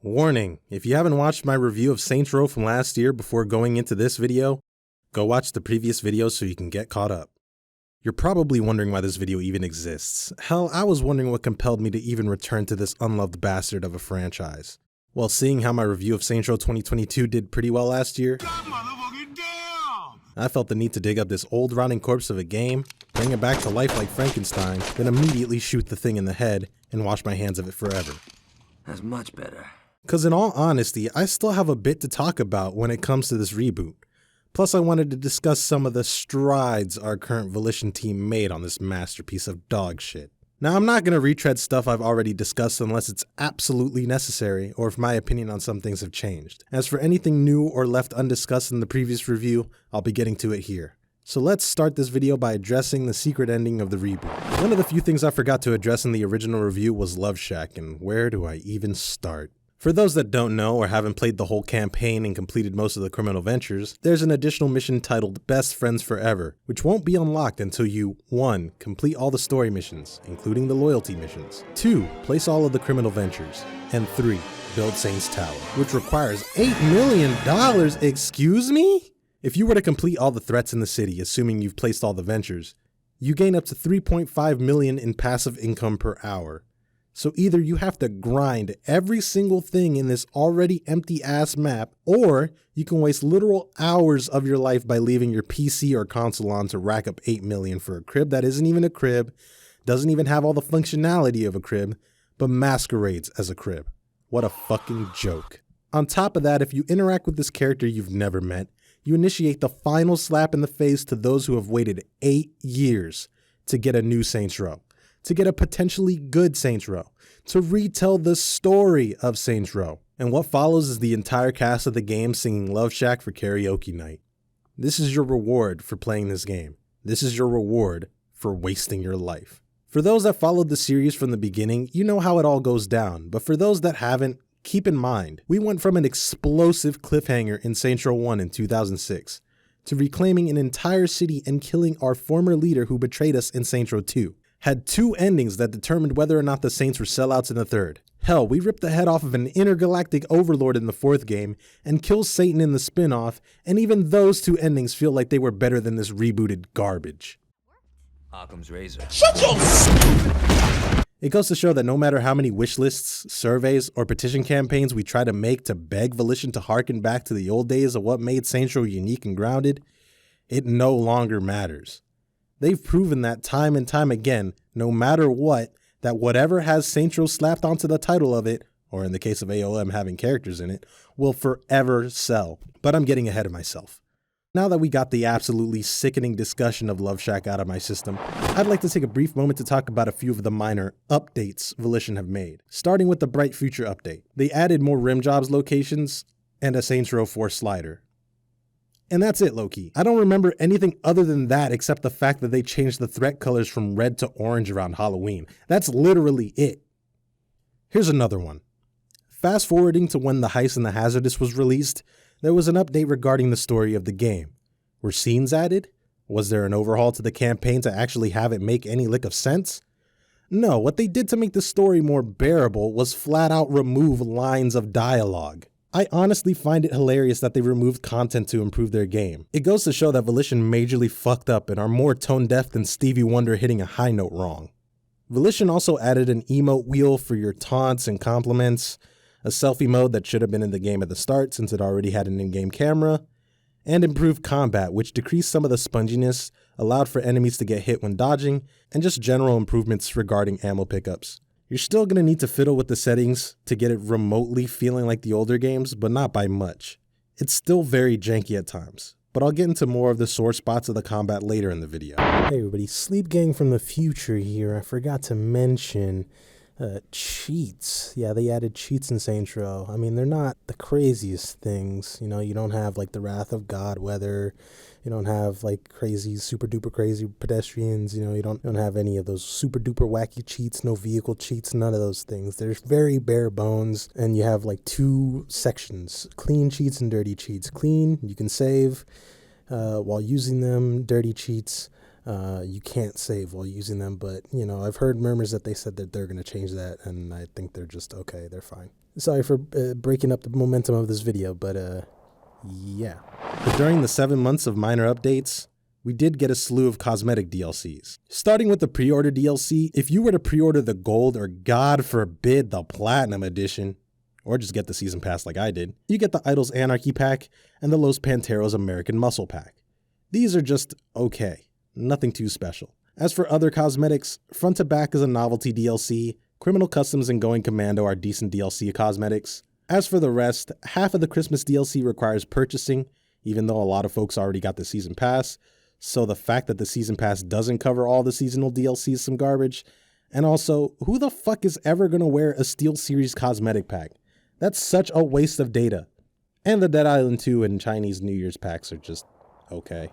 Warning, if you haven't watched my review of Saints Row from last year before going into this video, go watch the previous videos so you can get caught up. You're probably wondering why this video even exists. Hell, I was wondering what compelled me to even return to this unloved bastard of a franchise. Well, seeing how my review of Saints Row 2022 did pretty well last year, I felt the need to dig up this old rotting corpse of a game, bring it back to life like Frankenstein, then immediately shoot the thing in the head and wash my hands of it forever. That's much better. Cause in all honesty, I still have a bit to talk about when it comes to this reboot. Plus I wanted to discuss some of the strides our current Volition team made on this masterpiece of dog shit. Now I'm not gonna retread stuff I've already discussed unless it's absolutely necessary or if my opinion on some things have changed. As for anything new or left undiscussed in the previous review, I'll be getting to it here. So let's start this video by addressing the secret ending of the reboot. One of the few things I forgot to address in the original review was Love Shack, and where do I even start? For those that don't know or haven't played the whole campaign and completed most of the criminal ventures, there's an additional mission titled Best Friends Forever, which won't be unlocked until you 1. Complete all the story missions, including the loyalty missions, 2. Place all of the criminal ventures, and 3. Build Saints Tower, which requires $8 million, excuse me? If you were to complete all the threats in the city, assuming you've placed all the ventures, you gain up to $3.5 million in passive income per hour. So either you have to grind every single thing in this already empty ass map, or you can waste literal hours of your life by leaving your PC or console on to rack up $8 million for a crib that isn't even a crib, doesn't even have all the functionality of a crib, but masquerades as a crib. What a fucking joke. On top of that, if you interact with this character you've never met, you initiate the final slap in the face to those who have waited 8 years to get a new Saints Row, to get a potentially good Saints Row, to retell the story of Saints Row. And what follows is the entire cast of the game singing Love Shack for karaoke night. This is your reward for playing this game. This is your reward for wasting your life. For those that followed the series from the beginning, you know how it all goes down, but for those that haven't, keep in mind, we went from an explosive cliffhanger in Saints Row 1 in 2006 to reclaiming an entire city and killing our former leader who betrayed us in Saints Row 2. Had 2 endings that determined whether or not the Saints were sellouts in the 3rd. Hell, we ripped the head off of an intergalactic overlord in the 4th game and killed Satan in the spin-off, and even those 2 endings feel like they were better than this rebooted garbage. Occam's razor. It goes to show that no matter how many wish lists, surveys, or petition campaigns we try to make to beg Volition to harken back to the old days of what made Saints Row unique and grounded, it no longer matters. They've proven that time and time again, no matter what, that whatever has Saints Row slapped onto the title of it, or in the case of AOM having characters in it, will forever sell. But I'm getting ahead of myself. Now that we got the absolutely sickening discussion of Love Shack out of my system, I'd like to take a brief moment to talk about a few of the minor updates Volition have made. Starting with the Bright Future update. They added more rim jobs locations and a Saints Row 4 slider. And that's it, low-key. I don't remember anything other than that except the fact that they changed the threat colors from red to orange around Halloween. That's literally it. Here's another one. Fast forwarding to when the Heist and the Hazardous was released, there was an update regarding the story of the game. Were scenes added? Was there an overhaul to the campaign to actually have it make any lick of sense? No, what they did to make the story more bearable was flat out remove lines of dialogue. I honestly find it hilarious that they removed content to improve their game. It goes to show that Volition majorly fucked up and are more tone deaf than Stevie Wonder hitting a high note wrong. Volition also added an emote wheel for your taunts and compliments, a selfie mode that should have been in the game at the start since it already had an in-game camera, and improved combat, which decreased some of the sponginess, allowed for enemies to get hit when dodging, and just general improvements regarding ammo pickups. You're still going to need to fiddle with the settings to get it remotely feeling like the older games, but not by much. It's still very janky at times, but I'll get into more of the sore spots of the combat later in the video. Hey everybody, Sleep Gang from the future here. I forgot to mention cheats. Yeah, they added cheats in Saints Row. I mean, they're not the craziest things. You know, you don't have like the Wrath of God weather. You don't have like crazy, super duper crazy pedestrians. You know, you don't have any of those super duper wacky cheats, no vehicle cheats, none of those things. They're very bare bones. And you have like 2 sections, clean cheats and dirty cheats. Clean, you can save while using them. Dirty cheats, you can't save while using them. But, you know, I've heard murmurs that they said that they're going to change that. And I think they're just okay. They're fine. Sorry for breaking up the momentum of this video, but yeah. But during the 7 months of minor updates, we did get a slew of cosmetic DLCs. Starting with the pre-order DLC, if you were to pre-order the gold or God forbid the platinum edition, or just get the season pass like I did, you get the Idols Anarchy pack and the Los Panteros American Muscle pack. These are just okay, nothing too special. As for other cosmetics, Front to Back is a novelty DLC, Criminal Customs and Going Commando are decent DLC cosmetics. As for the rest, half of the Christmas DLC requires purchasing, even though a lot of folks already got the season pass, so the fact that the season pass doesn't cover all the seasonal DLC is some garbage. And also, who the fuck is ever gonna wear a Steel Series cosmetic pack? That's such a waste of data. And the Dead Island 2 and Chinese New Year's packs are just okay.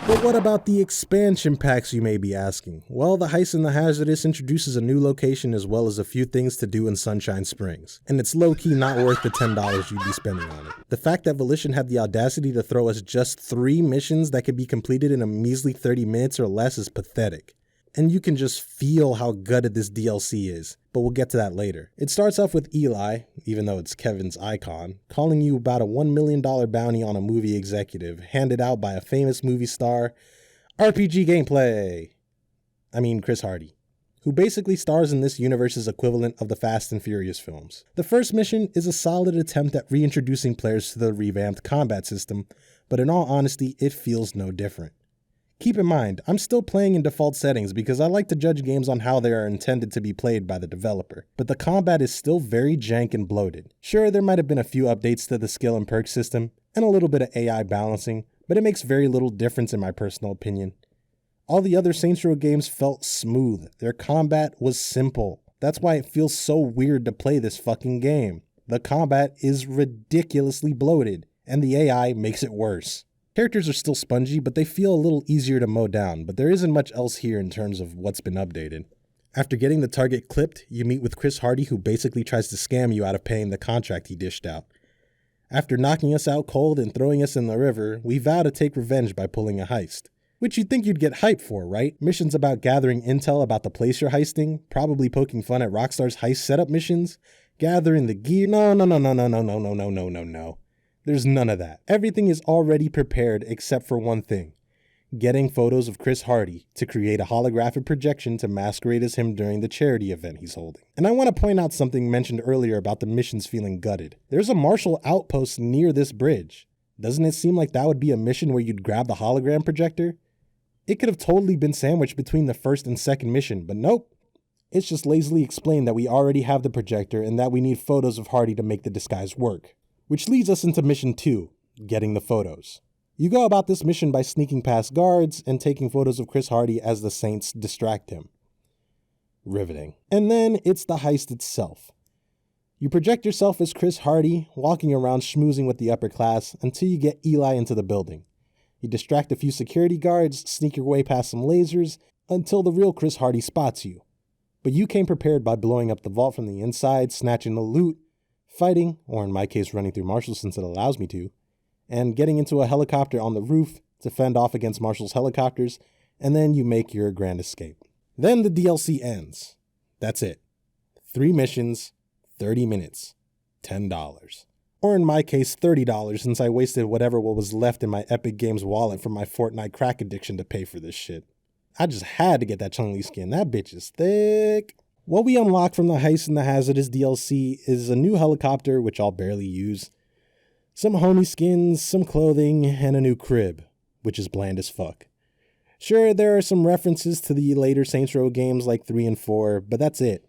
But what about the expansion packs, you may be asking? Well, the Heist and the Hazardous introduces a new location as well as a few things to do in Sunshine Springs, and it's low-key not worth the $10 you'd be spending on it. The fact that Volition had the audacity to throw us just 3 missions that could be completed in a measly 30 minutes or less is pathetic. And you can just feel how gutted this DLC is, but we'll get to that later. It starts off with Eli, even though it's Kevin's icon, calling you about a $1 million bounty on a movie executive, handed out by a famous movie star, RPG gameplay. Chris Hardy, who basically stars in this universe's equivalent of the Fast and Furious films. The first mission is a solid attempt at reintroducing players to the revamped combat system, but in all honesty, it feels no different. Keep in mind, I'm still playing in default settings because I like to judge games on how they are intended to be played by the developer, but the combat is still very jank and bloated. Sure, there might have been a few updates to the skill and perk system, and a little bit of AI balancing, but it makes very little difference in my personal opinion. All the other Saints Row games felt smooth, their combat was simple. That's why it feels so weird to play this fucking game. The combat is ridiculously bloated, and the AI makes it worse. Characters are still spongy, but they feel a little easier to mow down, but there isn't much else here in terms of what's been updated. After getting the target clipped, you meet with Chris Hardy, who basically tries to scam you out of paying the contract he dished out. After knocking us out cold and throwing us in the river, we vow to take revenge by pulling a heist. Which you'd think you'd get hype for, right? Missions about gathering intel about the place you're heisting, probably poking fun at Rockstar's heist setup missions, gathering the gear. No. There's none of that. Everything is already prepared except for one thing. Getting photos of Chris Hardy to create a holographic projection to masquerade as him during the charity event he's holding. And I want to point out something mentioned earlier about the missions feeling gutted. There's a martial outpost near this bridge. Doesn't it seem like that would be a mission where you'd grab the hologram projector? It could have totally been sandwiched between the first and second mission, but nope. It's just lazily explained that we already have the projector and that we need photos of Hardy to make the disguise work. Which leads us into mission 2, getting the photos. You go about this mission by sneaking past guards and taking photos of Chris Hardy as the Saints distract him. Riveting. And then it's the heist itself. You project yourself as Chris Hardy, walking around schmoozing with the upper class until you get Eli into the building. You distract a few security guards, sneak your way past some lasers, until the real Chris Hardy spots you. But you came prepared by blowing up the vault from the inside, snatching the loot, fighting, or in my case running through Marshall since it allows me to, and getting into a helicopter on the roof to fend off against Marshall's helicopters, and then you make your grand escape. Then the DLC ends. That's it. 3 missions, 30 minutes, $10. Or in my case, $30 since I wasted whatever was left in my Epic Games wallet from my Fortnite crack addiction to pay for this shit. I just had to get that Chun-Li skin. That bitch is thick. What we unlock from the Heist and the Hazardous DLC is a new helicopter, which I'll barely use, some homie skins, some clothing, and a new crib, which is bland as fuck. Sure, there are some references to the later Saints Row games like 3 and 4, but that's it.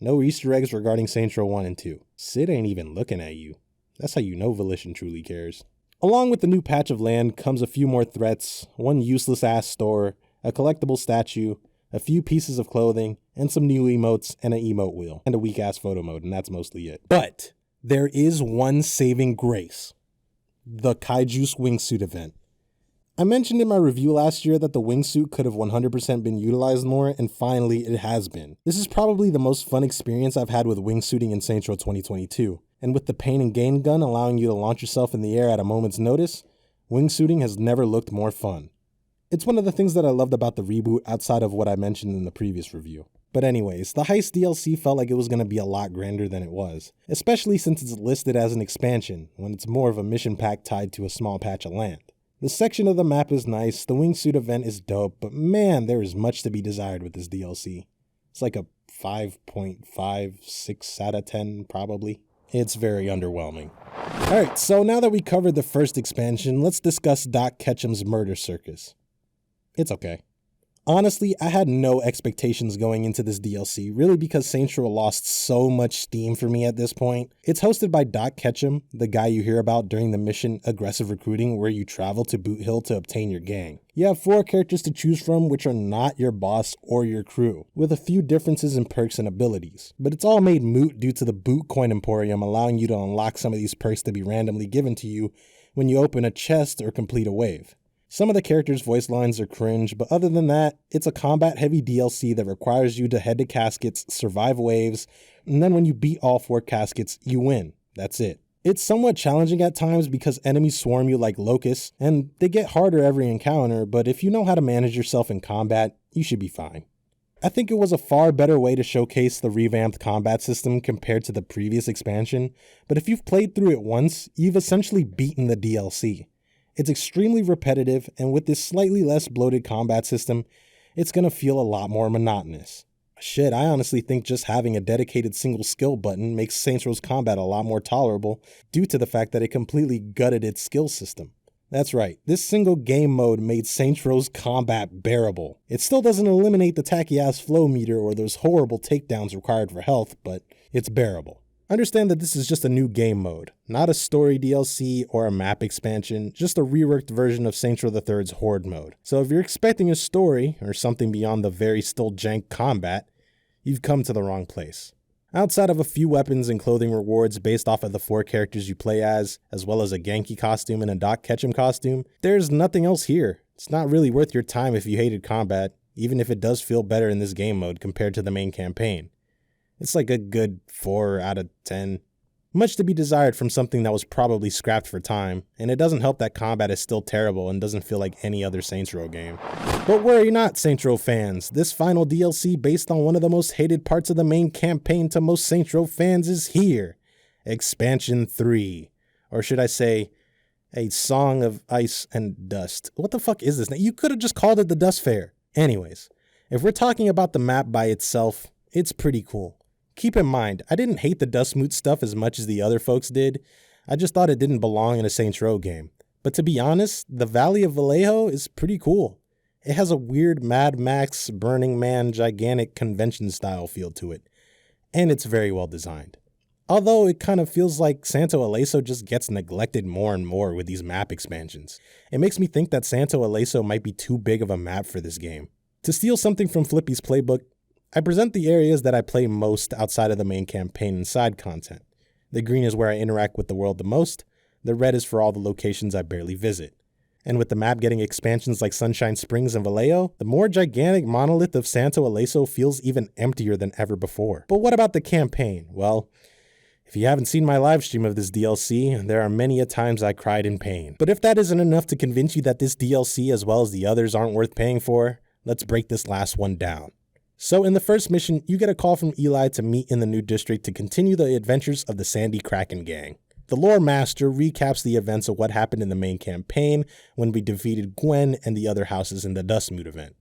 No Easter eggs regarding Saints Row 1 and 2. Sid ain't even looking at you. That's how you know Volition truly cares. Along with the new patch of land comes a few more threats, one useless-ass store, a collectible statue, a few pieces of clothing, and some new emotes and an emote wheel, and a weak-ass photo mode, and that's mostly it. But there is one saving grace. The Kaiju's wingsuit event. I mentioned in my review last year that the wingsuit could have 100% been utilized more, and finally it has been. This is probably the most fun experience I've had with wingsuiting in Saints Row 2022, and with the pain and gain gun allowing you to launch yourself in the air at a moment's notice, wingsuiting has never looked more fun. It's one of the things that I loved about the reboot outside of what I mentioned in the previous review. But anyways, the Heist DLC felt like it was going to be a lot grander than it was, especially since it's listed as an expansion, when it's more of a mission pack tied to a small patch of land. The section of the map is nice, the wingsuit event is dope, but man, there is much to be desired with this DLC. It's like a 5.56 out of 10, probably. It's very underwhelming. Alright, so now that we covered the first expansion, let's discuss Doc Ketchum's murder circus. It's okay. Honestly, I had no expectations going into this DLC, really because Saints Row lost so much steam for me at this point. It's hosted by Doc Ketchum, the guy you hear about during the mission Aggressive Recruiting, where you travel to Boot Hill to obtain your gang. You have 4 characters to choose from, which are not your boss or your crew, with a few differences in perks and abilities. But it's all made moot due to the Boot Coin Emporium allowing you to unlock some of these perks to be randomly given to you when you open a chest or complete a wave. Some of the characters' voice lines are cringe, but other than that, it's a combat-heavy DLC that requires you to head to caskets, survive waves, and then when you beat all 4 caskets, you win. That's it. It's somewhat challenging at times because enemies swarm you like locusts, and they get harder every encounter, but if you know how to manage yourself in combat, you should be fine. I think it was a far better way to showcase the revamped combat system compared to the previous expansion, but if you've played through it once, you've essentially beaten the DLC. It's extremely repetitive, and with this slightly less bloated combat system, it's gonna feel a lot more monotonous. Shit, I honestly think just having a dedicated single skill button makes Saints Row's combat a lot more tolerable due to the fact that it completely gutted its skill system. That's right, this single game mode made Saints Row's combat bearable. It still doesn't eliminate the tacky-ass flow meter or those horrible takedowns required for health, but it's bearable. Understand that this is just a new game mode, not a story DLC or a map expansion, just a reworked version of Saints Row III's Horde mode. So if you're expecting a story, or something beyond the very still jank combat, you've come to the wrong place. Outside of a few weapons and clothing rewards based off of the 4 characters you play as well as a Genki costume and a Doc Ketchum costume, there's nothing else here. It's not really worth your time if you hated combat, even if it does feel better in this game mode compared to the main campaign. It's like a good 4 out of 10. Much to be desired from something that was probably scrapped for time, and it doesn't help that combat is still terrible and doesn't feel like any other Saints Row game. But worry not, Saints Row fans, this final DLC based on one of the most hated parts of the main campaign to most Saints Row fans is here. Expansion 3. Or should I say, a Song of Ice and Dust. What the fuck is this? You could have just called it the Dust Fair. Anyways, if we're talking about the map by itself, it's pretty cool. Keep in mind, I didn't hate the Dustmoot stuff as much as the other folks did. I just thought it didn't belong in a Saints Row game. But to be honest, the Valley of Vallejo is pretty cool. It has a weird Mad Max, Burning Man, gigantic convention style feel to it. And it's very well designed. Although it kind of feels like Santo Ileso just gets neglected more and more with these map expansions. It makes me think that Santo Ileso might be too big of a map for this game. To steal something from Flippy's playbook, I present the areas that I play most outside of the main campaign and side content. The green is where I interact with the world the most, the red is for all the locations I barely visit. And with the map getting expansions like Sunshine Springs and Vallejo, the more gigantic monolith of Santo Ileso feels even emptier than ever before. But what about the campaign? Well, if you haven't seen my livestream of this DLC, there are many a times I cried in pain. But if that isn't enough to convince you that this DLC as well as the others aren't worth paying for, let's break this last one down. So in the first mission, you get a call from Eli to meet in the new district to continue the adventures of the Sandy Kraken gang. The lore master recaps the events of what happened in the main campaign when we defeated Gwen and the other houses in the Dustmoot event.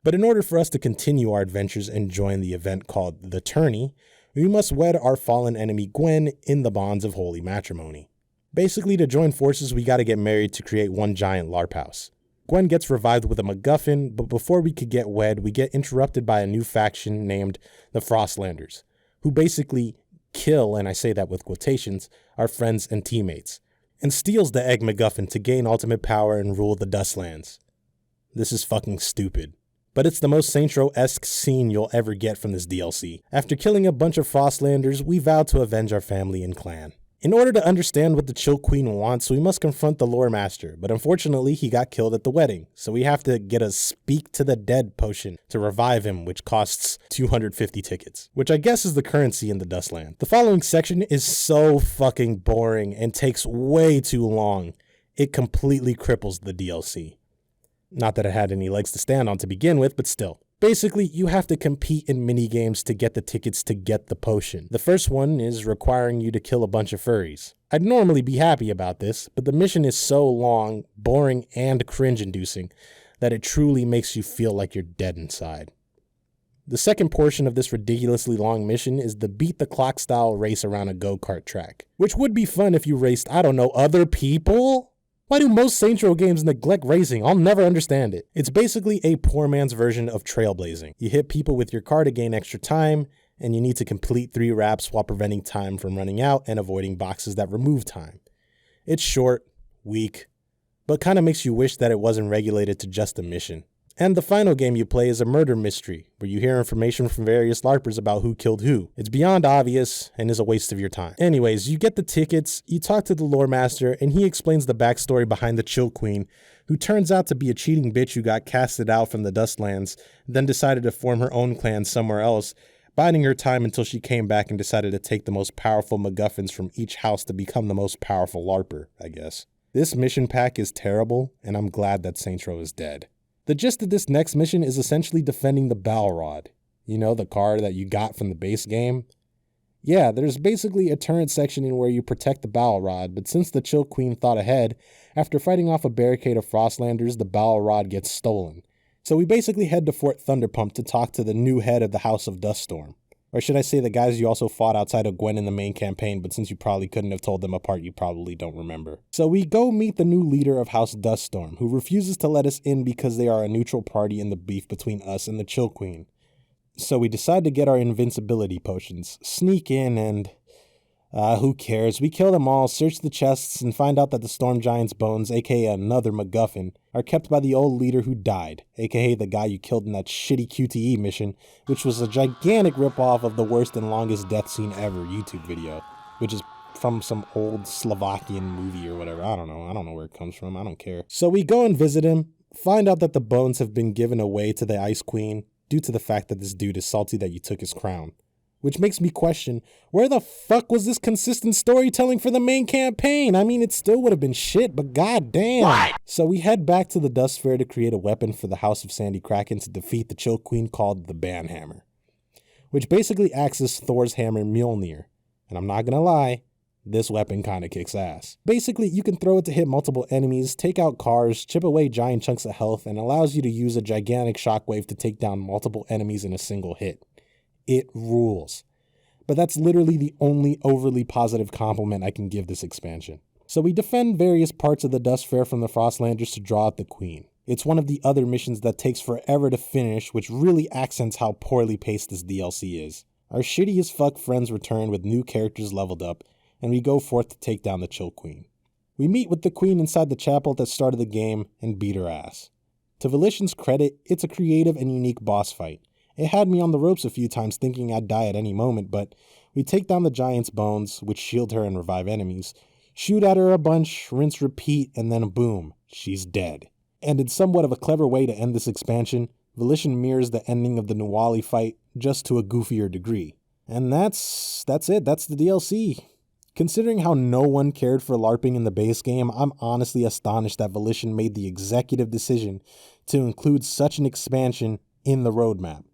But in order for us to continue our adventures and join the event called The Tourney, we must wed our fallen enemy Gwen in the bonds of holy matrimony. Basically, to join forces, we gotta get married to create one giant LARP house. Gwen gets revived with a MacGuffin, but before we could get wed, we get interrupted by a new faction named the Frostlanders, who basically kill, and I say that with quotations, our friends and teammates, and steals the egg MacGuffin to gain ultimate power and rule the Dustlands. This is fucking stupid. But it's the most Saints Row-esque scene you'll ever get from this DLC. After killing a bunch of Frostlanders, we vow to avenge our family and clan. In order to understand what the Chill Queen wants, we must confront the Lore Master, but unfortunately he got killed at the wedding, so we have to get a Speak to the Dead potion to revive him, which costs 250 tickets, which I guess is the currency in the Dustland. The following section is so fucking boring and takes way too long. It completely cripples the DLC. Not that it had any legs to stand on to begin with, but still. Basically, you have to compete in minigames to get the tickets to get the potion. The first one is requiring you to kill a bunch of furries. I'd normally be happy about this, but the mission is so long, boring, and cringe-inducing that it truly makes you feel like you're dead inside. The second portion of this ridiculously long mission is the beat the clock style race around a go-kart track, which would be fun if you raced, I don't know, other people? Why do most Saints Row games neglect racing? I'll never understand it. It's basically a poor man's version of trailblazing. You hit people with your car to gain extra time, and you need to complete 3 wraps while preventing time from running out and avoiding boxes that remove time. It's short, weak, but kind of makes you wish that it wasn't regulated to just a mission. And the final game you play is a murder mystery, where you hear information from various LARPers about who killed who. It's beyond obvious and is a waste of your time. Anyways, you get the tickets, you talk to the lore master, and he explains the backstory behind the Chill Queen, who turns out to be a cheating bitch who got casted out from the Dustlands, then decided to form her own clan somewhere else, biding her time until she came back and decided to take the most powerful MacGuffins from each house to become the most powerful LARPer, I guess. This mission pack is terrible, and I'm glad that Saints Row is dead. The gist of this next mission is essentially defending the Balrog. You know, the car that you got from the base game? Yeah, there's basically a turret section in where you protect the Balrog, but since the Chill Queen thought ahead, after fighting off a barricade of Frostlanders, the Balrog gets stolen. So we basically head to Fort Thunderpump to talk to the new head of the House of Duststorm. Or should I say the guys you also fought outside of Gwen in the main campaign, but since you probably couldn't have told them apart, you probably don't remember. So we go meet the new leader of House Duststorm, who refuses to let us in because they are a neutral party in the beef between us and the Chill Queen. So we decide to get our invincibility potions, sneak in, and who cares? We kill them all, search the chests, and find out that the Storm Giant's bones, aka another MacGuffin, are kept by the old leader who died, aka the guy you killed in that shitty QTE mission, which was a gigantic ripoff of the worst and longest death scene ever YouTube video, which is from some old Slovakian movie or whatever. I don't know where it comes from. I don't care. So we go and visit him, find out that the bones have been given away to the Ice Queen due to the fact that this dude is salty that you took his crown. Which makes me question, where the fuck was this consistent storytelling for the main campaign? I mean, it still would have been shit, but goddamn. What? So we head back to the Dust Fair to create a weapon for the House of Sandy Kraken to defeat the Chill Queen called the Banhammer, which basically acts as Thor's hammer Mjolnir. And I'm not gonna lie, this weapon kinda kicks ass. Basically, you can throw it to hit multiple enemies, take out cars, chip away giant chunks of health, and allows you to use a gigantic shockwave to take down multiple enemies in a single hit. It rules. But that's literally the only overly positive compliment I can give this expansion. So we defend various parts of the Dust Fair from the Frostlanders to draw out the Queen. It's one of the other missions that takes forever to finish, which really accents how poorly paced this DLC is. Our shitty as fuck friends return with new characters leveled up, and we go forth to take down the Chill Queen. We meet with the Queen inside the chapel at the start of the game and beat her ass. To Volition's credit, it's a creative and unique boss fight. It had me on the ropes a few times thinking I'd die at any moment, but we take down the giant's bones, which shield her and revive enemies, shoot at her a bunch, rinse repeat, and then boom, she's dead. And in somewhat of a clever way to end this expansion, Volition mirrors the ending of the Nuwali fight, just to a goofier degree. And that's it, that's the DLC. Considering how no one cared for LARPing in the base game, I'm honestly astonished that Volition made the executive decision to include such an expansion in the roadmap.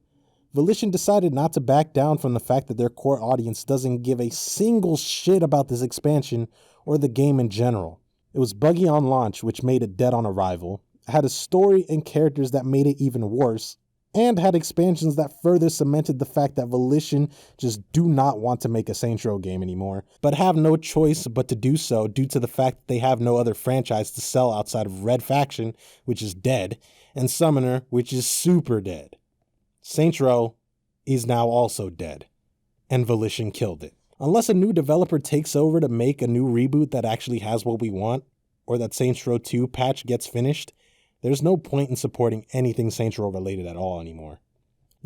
Volition decided not to back down from the fact that their core audience doesn't give a single shit about this expansion or the game in general. It was buggy on launch, which made it dead on arrival, had a story and characters that made it even worse, and had expansions that further cemented the fact that Volition just do not want to make a Saints Row game anymore, but have no choice but to do so due to the fact that they have no other franchise to sell outside of Red Faction, which is dead, and Summoner, which is super dead. Saints Row is now also dead, and Volition killed it. Unless a new developer takes over to make a new reboot that actually has what we want, or that Saints Row 2 patch gets finished, there's no point in supporting anything Saints Row related at all anymore.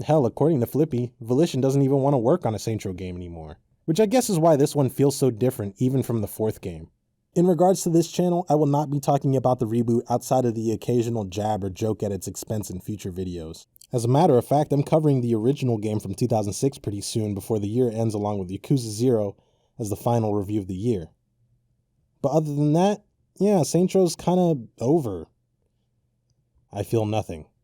Hell, according to Flippy, Volition doesn't even want to work on a Saints Row game anymore, which I guess is why this one feels so different even from the fourth game. In regards to this channel, I will not be talking about the reboot outside of the occasional jab or joke at its expense in future videos. As a matter of fact, I'm covering the original game from 2006 pretty soon before the year ends along with Yakuza 0 as the final review of the year. But other than that, yeah, Saints Row's kinda over. I feel nothing.